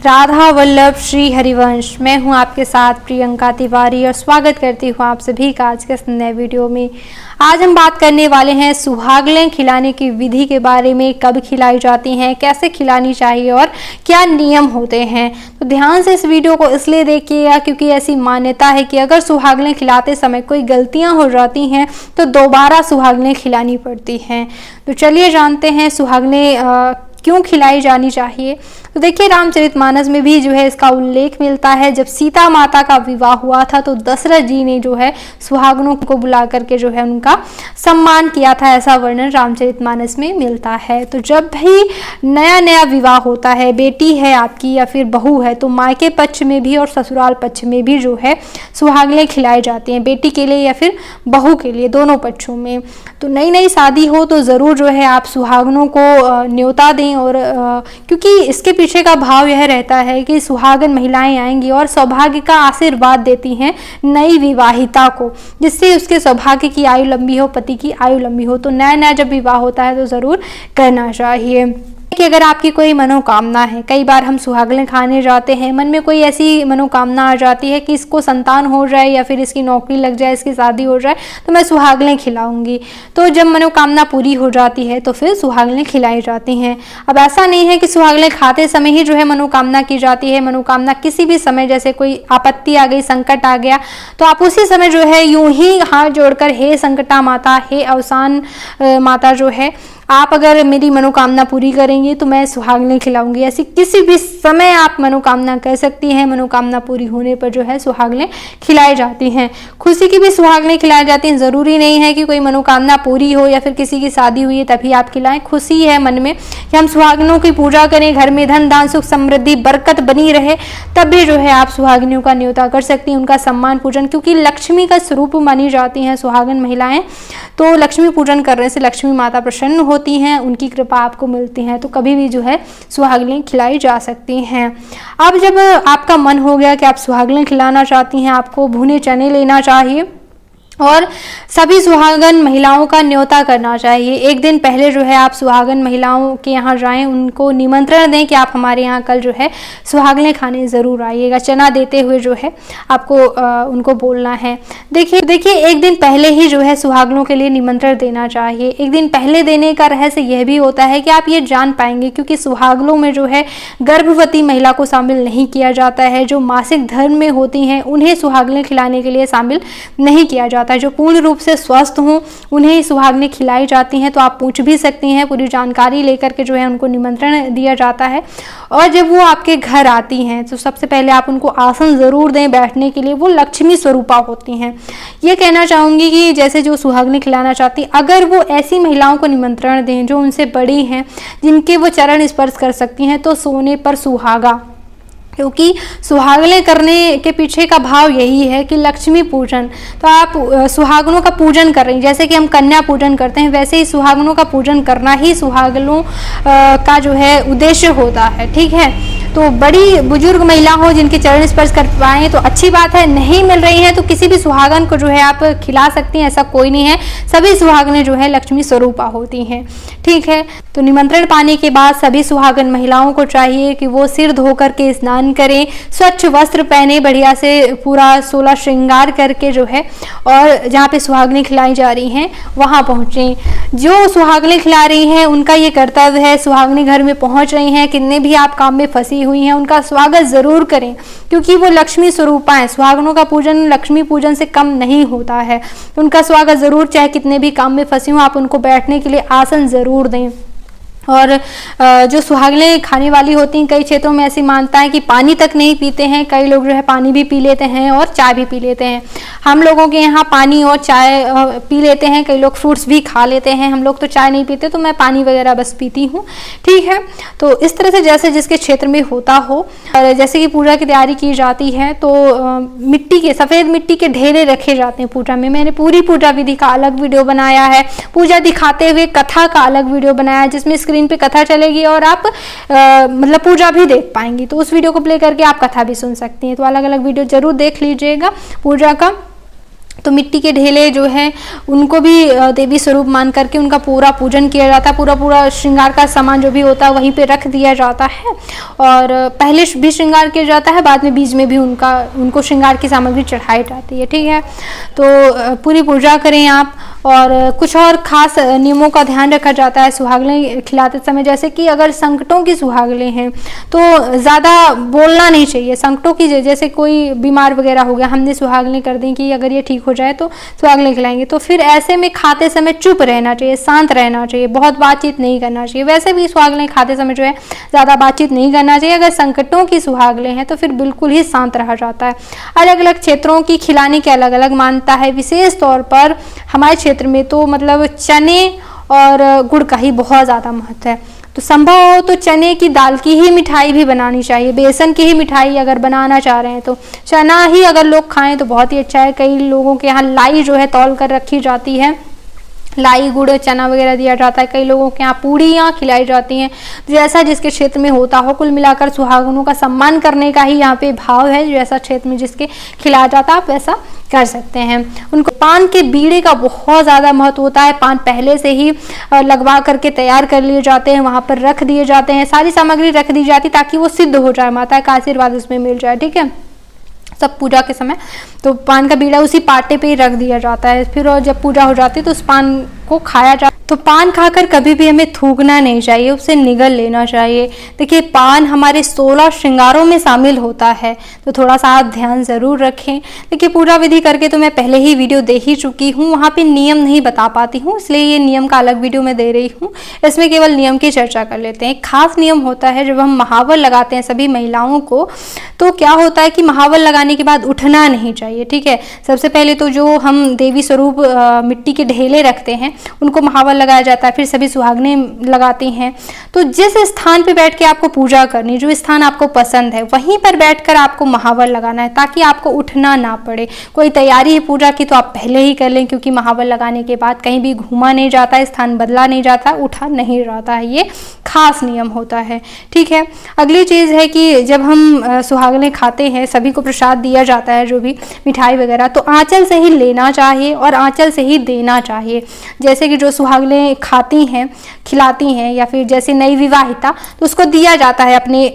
राधा वल्लभ श्री हरिवंश। मैं हूं आपके साथ प्रियंका तिवारी और स्वागत करती हूं आप सभी का आज के नए वीडियो में। आज हम बात करने वाले हैं सुहागलें खिलाने की विधि के बारे में। कब खिलाई जाती हैं, कैसे खिलानी चाहिए और क्या नियम होते हैं। तो ध्यान से इस वीडियो को इसलिए देखिएगा क्योंकि ऐसी मान्यता है कि अगर सुहागलें खिलाते समय कोई गलतियां हो जाती हैं तो दोबारा सुहागलें खिलानी पड़ती हैं। तो चलिए जानते हैं सुहागलें क्यों खिलाई जानी चाहिए। तो देखिए रामचरितमानस में भी जो है इसका उल्लेख मिलता है। जब सीता माता का विवाह हुआ था तो दशरथ जी ने जो है सुहागनों को बुला करके जो है उनका सम्मान किया था, ऐसा वर्णन रामचरितमानस में मिलता है। तो जब भी नया नया विवाह होता है, बेटी है आपकी या फिर बहू है, तो मायके पक्ष में भी और ससुराल पक्ष में भी जो है सुहागलें खिलाई जाती हैं, बेटी के लिए या फिर बहू के लिए, दोनों पक्षों में। तो नई नई शादी हो तो ज़रूर जो है आप सुहागनों को न्योता दें। और क्योंकि इसके पीछे का भाव यह रहता है कि सुहागन महिलाएं आएंगी और सौभाग्य का आशीर्वाद देती हैं नई विवाहिता को, जिससे उसके सौभाग्य की आयु लंबी हो, पति की आयु लंबी हो। तो नया नया जब विवाह होता है तो ज़रूर करना चाहिए। कि अगर आपकी कोई मनोकामना है, कई बार हम सुहागलें खाने जाते हैं, मन में कोई ऐसी मनोकामना आ जाती है कि इसको संतान हो जाए या फिर इसकी नौकरी लग जाए, इसकी शादी हो जाए तो मैं सुहागलें खिलाऊंगी। तो जब मनोकामना पूरी हो जाती है तो फिर सुहागलें खिलाई जाती हैं। अब ऐसा नहीं है कि सुहागलें खाते समय ही जो है मनोकामना की जाती है। मनोकामना किसी भी समय, जैसे कोई आपत्ति आ गई, संकट आ गया, तो आप उसी समय जो है यूं ही हाथ जोड़कर हे संकटा माता, हे अवसान माता, जो है आप अगर मेरी मनोकामना पूरी करेंगे तो मैं सुहागलें खिलाऊंगी, ऐसी किसी भी समय आप मनोकामना कर सकती हैं। मनोकामना पूरी होने पर जो है सुहागलें खिलाई जाती हैं। खुशी की भी सुहागलें खिलाई जाती हैं। ज़रूरी नहीं है कि कोई मनोकामना पूरी हो या फिर किसी की शादी हुई है तभी आप खिलाएं। खुशी है मन में कि हम सुहागनों की पूजा करें, घर में धन दान सुख समृद्धि बरकत बनी रहे, तब भी जो है आप सुहागिनियों का न्योता कर सकती हैं, उनका सम्मान पूजन, क्योंकि लक्ष्मी का स्वरूप मानी जाती हैं सुहागन महिलाएं। तो लक्ष्मी पूजन करने से लक्ष्मी माता प्रसन्न होती हैं, उनकी कृपा आपको मिलती है। तो कभी भी जो है सुहागलें खिलाई जा सकती हैं। अब जब आपका मन हो गया कि आप सुहागलें खिलाना चाहती हैं, आपको भुने चने लेना चाहिए और सभी सुहागन महिलाओं का न्योता करना चाहिए। एक दिन पहले जो है आप सुहागन महिलाओं के यहाँ जाएं, उनको निमंत्रण दें कि आप हमारे यहाँ कल जो है सुहागलें खाने ज़रूर आइएगा। चना देते हुए जो है आपको उनको बोलना है। देखिए एक दिन पहले ही जो है सुहागनों के लिए निमंत्रण देना चाहिए। एक दिन पहले देने का रहस्य यह भी होता है कि आप ये जान पाएंगे, क्योंकि सुहागनों में जो है गर्भवती महिला को शामिल नहीं किया जाता है। जो मासिक धर्म में होती हैं उन्हें सुहागलें खिलाने के लिए शामिल नहीं किया जाता। जो पूर्ण रूप से स्वस्थ हों उन्हें सुहागलें खिलाई जाती हैं। तो आप पूछ भी सकती हैं, पूरी जानकारी लेकर के जो है उनको निमंत्रण दिया जाता है। और जब वो आपके घर आती हैं तो सबसे पहले आप उनको आसन ज़रूर दें बैठने के लिए। वो लक्ष्मी स्वरूपा होती हैं। ये कहना चाहूँगी कि जैसे जो सुहागलें खिलाना चाहती, अगर वो ऐसी महिलाओं को निमंत्रण दें जो उनसे बड़ी हैं, जिनके वो चरण स्पर्श कर सकती हैं, तो सोने पर सुहागा, क्योंकि सुहागलें करने के पीछे का भाव यही है कि लक्ष्मी पूजन। तो आप सुहागनों का पूजन कर रही हैं, जैसे कि हम कन्या पूजन करते हैं, वैसे ही सुहागनों का पूजन करना ही सुहागनों का जो है उद्देश्य होता है। ठीक है, तो बड़ी बुजुर्ग महिला हो जिनके चरण स्पर्श कर पाएँ तो अच्छी बात है। नहीं मिल रही है तो किसी भी सुहागन को जो है आप खिला सकती हैं, ऐसा कोई नहीं है। सभी सुहागनें जो है लक्ष्मी स्वरूपा होती हैं। ठीक है, तो निमंत्रण पाने के बाद सभी सुहागन महिलाओं को चाहिए कि वो सिर धोकर के स्नान करें, स्वच्छ वस्त्र पहने, बढ़िया से पूरा 16 श्रृंगार करके जो है, और जहाँ पे सुहागनें खिलाई जा रही हैं वहाँ पहुँचें। जो सुहागनें खिला रही हैं उनका ये कर्तव्य है, सुहागनें घर में पहुँच रही हैं, कितने भी आप काम में फंसी हुई हैं, उनका स्वागत ज़रूर करें, क्योंकि वो लक्ष्मी स्वरूपा हैं। सुहागनों का पूजन लक्ष्मी पूजन से कम नहीं होता है। उनका स्वागत ज़रूर, चाहे कितने भी काम में फंसी हों, आप उनको बैठने के लिए आसन ज़रूर दें। और जो सुहागलें खाने वाली होती हैं, कई क्षेत्रों में ऐसी मानता है कि पानी तक नहीं पीते हैं। कई लोग जो है पानी भी पी लेते हैं और चाय भी पी लेते हैं। हम लोगों के यहाँ पानी और चाय पी लेते हैं, कई लोग फ्रूट्स भी खा लेते हैं। हम लोग तो चाय नहीं पीते, तो मैं पानी वगैरह बस पीती हूँ। ठीक है, तो इस तरह से जैसे जिसके क्षेत्र में होता हो। और जैसे कि पूजा की तैयारी की जाती है तो मिट्टी के, सफ़ेद मिट्टी के ढेरे रखे जाते हैं पूजा में। मैंने पूरी पूजा विधि का अलग वीडियो बनाया है, पूजा दिखाते हुए कथा का अलग वीडियो बनाया है, जिसमें स्क्रीन पे कथा चलेगी और आप मतलब पूजा भी देख पाएंगी। तो उस वीडियो को प्ले करके आप कथा भी सुन सकती हैं। तो अलग अलग वीडियो जरूर देख लीजिएगा पूजा का। तो मिट्टी के ढेले जो हैं उनको भी देवी स्वरूप मान करके उनका पूरा पूजन किया जाता है। पूरा श्रृंगार का सामान जो भी होता है वहीं पे रख दिया जाता है और पहले भी श्रृंगार किया जाता है, बाद में बीच में भी उनको श्रृंगार की सामग्री चढ़ाई जाती है। ठीक है, तो पूरी पूजा करें आप। और कुछ और खास नियमों का ध्यान रखा जाता है सुहागलें खिलाते समय, जैसे कि अगर संकटों की सुहागलें हैं तो ज़्यादा बोलना नहीं चाहिए। संकटों की जैसे कोई बीमार वगैरह हो गया, हमने सुहागलें कर दी कि अगर ये ठीक हो जाए तो सुहागलें खिलाएंगे, तो फिर ऐसे में खाते समय चुप रहना चाहिए, शांत रहना चाहिए, बहुत बातचीत नहीं करना चाहिए। वैसे भी सुहागलें खाते समय जो है ज़्यादा बातचीत नहीं करना चाहिए। अगर संकटों की सुहागलें हैं तो फिर बिल्कुल ही शांत रहा जाता है। अलग अलग क्षेत्रों की खिलाने की अलग अलग मान्यता है। विशेष तौर पर हमारे क्षेत्र में तो मतलब चने और गुड़ का ही बहुत ज़्यादा महत्व है। तो संभव हो तो चने की दाल की ही मिठाई भी बनानी चाहिए। बेसन की ही मिठाई अगर बनाना चाह रहे हैं तो चना ही अगर लोग खाएं तो बहुत ही अच्छा है। कई लोगों के यहाँ लाई जो है तौल कर रखी जाती है, लाई गुड़ चना वगैरह दिया जाता है। कई लोगों के यहाँ पूड़ियाँ खिलाई जाती हैं, जैसा जिसके क्षेत्र में होता हो। कुल मिलाकर सुहागनों का सम्मान करने का ही यहाँ पे भाव है। जैसा क्षेत्र में जिसके खिलाया जाता है आप वैसा कर सकते हैं। उनको पान के बीड़े का बहुत ज़्यादा महत्व होता है। पान पहले से ही लगवा करके तैयार कर लिए जाते हैं, वहाँ पर रख दिए जाते हैं, सारी सामग्री रख दी जाती है ताकि वो सिद्ध हो जाए, माता का आशीर्वाद उसमें मिल जाए। ठीक है, सब पूजा के समय तो पान का बीड़ा उसी पाटे पे ही रख दिया जाता है। फिर जब पूजा हो जाती है तो उस पान को खाया जाता है। तो पान खाकर कभी भी हमें थूकना नहीं चाहिए, उसे निगल लेना चाहिए। देखिए, पान हमारे 16 श्रृंगारों में शामिल होता है, तो थोड़ा सा आप ध्यान ज़रूर रखें। देखिए, पूजा विधि करके तो मैं पहले ही वीडियो दे ही चुकी हूँ, वहाँ पे नियम नहीं बता पाती हूँ, इसलिए ये नियम का अलग वीडियो मैं दे रही हूँ। इसमें केवल नियम की चर्चा कर लेते हैं। एक खास नियम होता है जब हम महावर लगाते हैं सभी महिलाओं को, तो क्या होता है कि महावर लगाने के बाद उठना नहीं चाहिए। ठीक है, सबसे पहले तो जो हम देवी स्वरूप मिट्टी के ढेले रखते हैं उनको महावर लगाया जाता है, फिर सभी सुहागनें लगाती हैं। तो जिस स्थान पे बैठ के आपको पूजा करनी, जो स्थान आपको पसंद है वहीं पर बैठकर आपको महावर लगाना है, ताकि आपको उठना ना पड़े। कोई तैयारी है पूजा की तो आप पहले ही कर लें, क्योंकि महावर लगाने के बाद कहीं भी घूमा नहीं जाता, स्थान बदला नहीं जाता, उठा नहीं जाता है। ये खास नियम होता है। ठीक है, अगली चीज़ है कि जब हम सुहागनें खाते हैं, सभी को प्रसाद दिया जाता है, जो भी मिठाई वगैरह, तो आंचल से ही लेना चाहिए और आंचल से ही देना चाहिए। जैसे कि जो सुहागनें खाती हैं, खिलाती हैं, या फिर जैसे नई विवाहिता तो उसको दिया जाता है अपने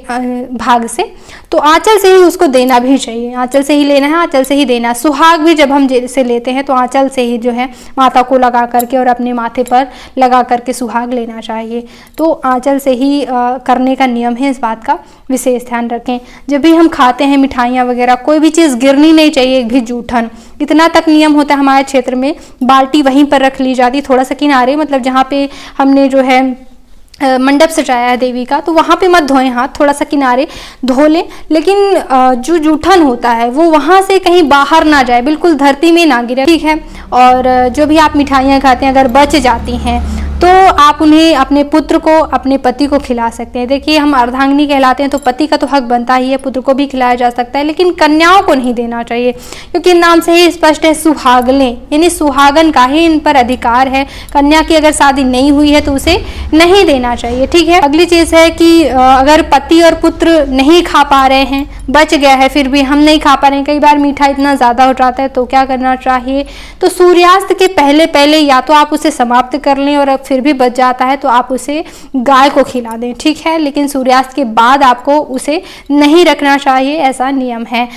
भाग से, तो आंचल से ही उसको देना भी चाहिए। आंचल से ही लेना है, आंचल से ही देना। सुहाग भी जब हम जैसे लेते हैं तो आंचल से ही जो है माता को लगा करके और अपने माथे पर लगा करके सुहाग लेना चाहिए। तो आंचल से ही करने का नियम है, इस बात का विशेष ध्यान रखें। जब भी हम खाते हैं मिठाइयाँ वगैरह, कोई भी चीज़ गिरनी नहीं चाहिए, एक भी जूठन। इतना तक नियम होता है हमारे क्षेत्र में, बाल्टी वहीं पर रख ली जाती, थोड़ा सा किनारे, मतलब जहाँ पे हमने जो है मंडप सजाया है देवी का, तो वहाँ पे मत धोएं हाथ, थोड़ा सा किनारे धो लें। लेकिन जो जूठन होता है वो वहाँ से कहीं बाहर ना जाए, बिल्कुल धरती में ना गिरे। ठीक है, और जो भी आप मिठाइयाँ खाते हैं अगर बच जाती हैं तो आप उन्हें अपने पुत्र को, अपने पति को खिला सकते हैं। देखिए, हम अर्धांगिनी कहलाते हैं तो पति का तो हक बनता ही है, पुत्र को भी खिलाया जा सकता है, लेकिन कन्याओं को नहीं देना चाहिए, क्योंकि नाम से ही स्पष्ट है सुहागलें, यानी सुहागन का ही इन पर अधिकार है। कन्या की अगर शादी नहीं हुई है तो उसे नहीं देना चाहिए। ठीक है, अगली चीज़ है कि अगर पति और पुत्र नहीं खा पा रहे हैं, बच गया है, फिर भी हम नहीं खा पा रहे हैं, कई बार मीठा इतना ज़्यादा हो जाता है, तो क्या करना चाहिए? तो सूर्यास्त के पहले पहले या तो आप उसे समाप्त कर लें, और फिर भी बच जाता है तो आप उसे गाय को खिला दें। ठीक है, लेकिन सूर्यास्त के बाद आपको उसे नहीं रखना चाहिए, ऐसा नियम है।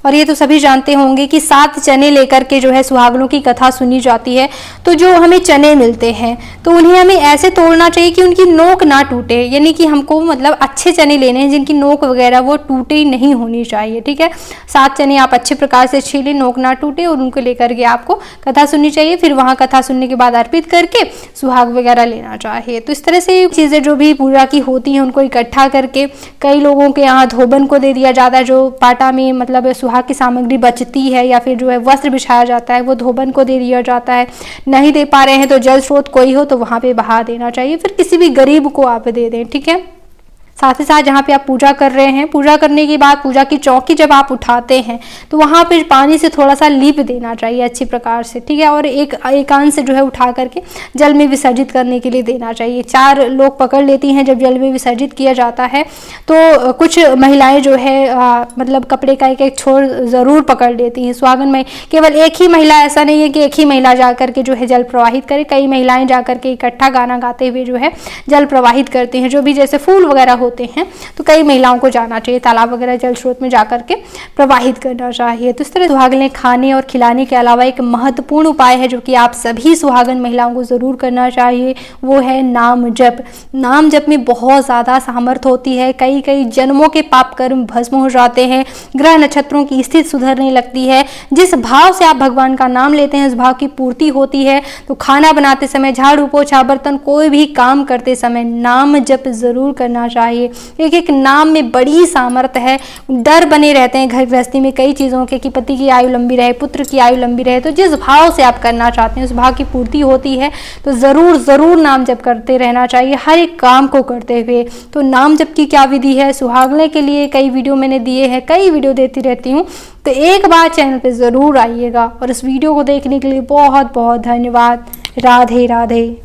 और ये तो सभी जानते होंगे कि 7 चने लेकर के जो है सुहागनों की कथा सुनी जाती है। तो जो हमें चने मिलते हैं तो उन्हें हमें ऐसे तोड़ना चाहिए कि उनकी नोक ना टूटे, यानी कि हमको मतलब अच्छे चने लेने हैं जिनकी नोक वगैरह वो टूटे नहीं होनी चाहिए। ठीक है, 7 चने आप अच्छे प्रकार से छीलें, नोक ना टूटे, और उनको लेकर के आपको कथा सुननी चाहिए। फिर वहाँ कथा सुनने के बाद अर्पित करके सुहाग वगैरह लेना चाहिए। तो इस तरह से चीज़ें जो भी पूजा की होती हैं उनको इकट्ठा करके, कई लोगों के यहाँ धोबन को दे दिया जाता है, जो पाटा में मतलब सुहाग की सामग्री बचती है, या फिर जो है वस्त्र बिछाया जाता है वो धोबन को दे दिया जाता है। नहीं दे पा रहे हैं तो जल स्रोत कोई हो तो वहाँ पे बहा देना चाहिए, फिर किसी भी गरीब को आप दे दें। ठीक है, साथ ही साथ जहाँ पे आप पूजा कर रहे हैं, पूजा करने के बाद पूजा की चौकी जब आप उठाते हैं तो वहाँ पे पानी से थोड़ा सा लीप देना चाहिए अच्छी प्रकार से, ठीक है। और एक अंश जो है उठा करके जल में विसर्जित करने के लिए देना चाहिए। 4 लोग पकड़ लेती हैं जब जल में विसर्जित किया जाता है। तो कुछ महिलाएं जो है मतलब कपड़े का एक छोर ज़रूर पकड़ लेती हैं। सुहागन में केवल एक ही महिला, ऐसा नहीं है कि एक ही महिला जा करके जो है जल प्रवाहित करे, कई महिलाएं जा करके इकट्ठा गाना गाते हुए जो है जल प्रवाहित करती हैं। जो भी जैसे फूल वगैरह होते हैं तो कई महिलाओं को जाना चाहिए, तालाब वगैरह जल स्रोत में जा करके प्रवाहित करना चाहिए। तो इस तरह सुहागनें खाने और खिलाने के अलावा एक महत्वपूर्ण उपाय है जो कि आप सभी सुहागन महिलाओं को ज़रूर करना चाहिए, वो है नाम जप। नाम जप में बहुत ज़्यादा सामर्थ्य होती है। कई कई जन्मों के पाप कर्म भस्म हो जाते हैं, ग्रह नक्षत्रों की स्थिति सुधरने लगती है। जिस भाव से आप भगवान का नाम लेते हैं उस भाव की पूर्ति होती है। तो खाना बनाते समय, झाड़ू पोछा बर्तन कोई भी काम करते समय नाम जप जरूर करना चाहिए। एक एक नाम में बड़ी सामर्थ्य है। डर बने रहते हैं घर गृहस्थी में कई चीज़ों के कि पति की आयु लंबी रहे, पुत्र की आयु लंबी रहे। तो जिस भाव से आप करना चाहते हैं उस भाव की पूर्ति होती है। तो ज़रूर नाम जप करते रहना चाहिए हर एक काम को करते हुए। तो नाम जप की क्या विधि है, सुहागने के लिए कई वीडियो मैंने दिए हैं, कई वीडियो देती रहती हूँ। तो एक बार चैनल पे ज़रूर आइएगा और इस वीडियो को देखने के लिए बहुत बहुत धन्यवाद। राधे राधे।